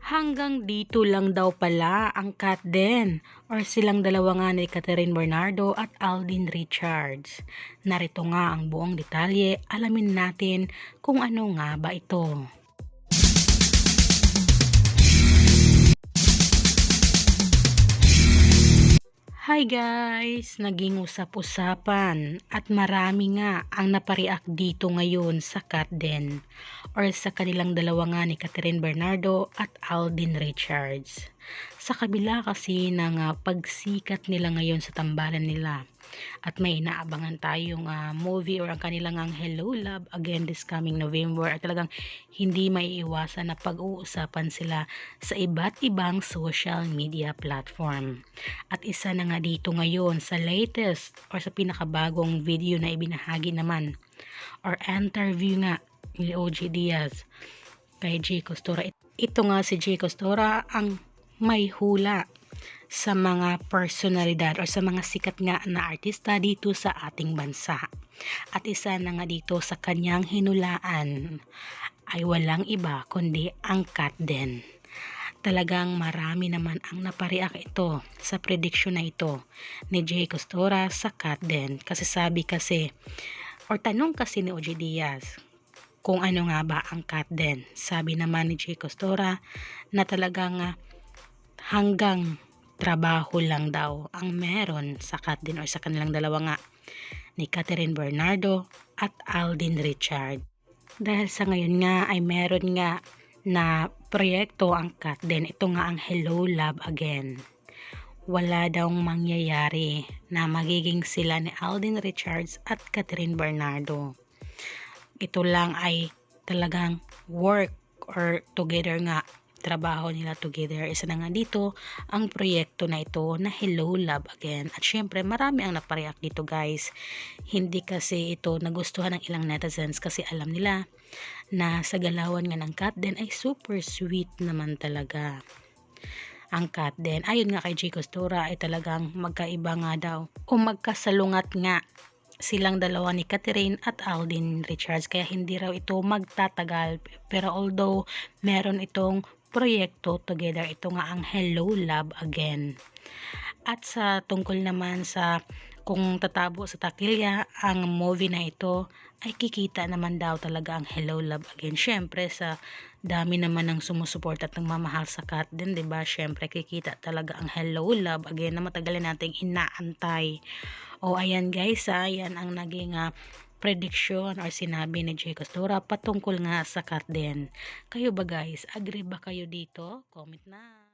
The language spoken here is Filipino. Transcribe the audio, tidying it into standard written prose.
Hanggang dito lang daw pala ang cut din or silang dalawa nga ni Catherine Bernardo at Alden Richards. Narito nga ang buong detalye, alamin natin kung ano nga ba ito. Hi guys! Naging usap-usapan at marami nga ang napareact dito ngayon sa cut din or sa kanilang dalawa nga ni Catherine Bernardo at Alden Richards. Sa kabila kasi ng pagsikat nila ngayon sa tambalan nila at may inaabangan tayong movie or ang kanilang Hello Love Again this coming November at talagang hindi maiiwasan na pag-uusapan sila sa iba't ibang social media platform. At isa na nga dito ngayon sa latest or sa pinakabagong video na ibinahagi naman or interview nga ni OG Diaz kay Jay Costora. Ito nga si Jay Costora ang may hula sa mga personalidad o sa mga sikat nga na artista dito sa ating bansa. At isa na nga dito sa kanyang hinulaan ay walang iba kundi ang cut din. Talagang marami naman ang napareact ito sa prediction na ito ni Jay Costora sa cut din. Kasi sabi kasi or tanong kasi ni OG Diaz kung ano nga ba ang cut din. Sabi naman ni Jay Costora na talagang hanggang trabaho lang daw ang meron sa cut din or sa kanilang dalawa nga ni Catherine Bernardo at Alden Richard. Dahil sa ngayon nga ay meron nga na proyekto ang cut din. Ito nga ang Hello Love Again. Wala daw mangyayari na magiging sila ni Alden Richards at Catherine Bernardo. Ito lang ay talagang work or together nga, trabaho nila together. Isa na nga dito ang proyekto na ito na Hello Love Again. At syempre marami ang napareact dito guys. Hindi kasi ito nagustuhan ng ilang netizens kasi alam nila na sa galawan nga ng cut din ay super sweet naman talaga ang cut din. Ayon nga kay Jay Costora ay talagang magkaiba nga daw o magkasalungat nga silang dalawa ni Catherine at Alden Richards kaya hindi raw ito magtatagal. Pero although meron itong proyekto together, ito nga ang Hello Love Again. At sa tungkol naman sa kung tatabo sa takilya ang movie na ito ay kikita naman daw talaga ang Hello Love Again. Syempre sa dami naman ng sumusuport at ng mamahal sa cut din, 'di ba? Syempre kikita talaga ang Hello Love Again na matagal nating inaantay. O ayan guys, yan ang naging prediction or sinabi ni Jay Costora patungkol nga sa cut din. Kayo ba guys? Agree ba kayo dito? Comment na.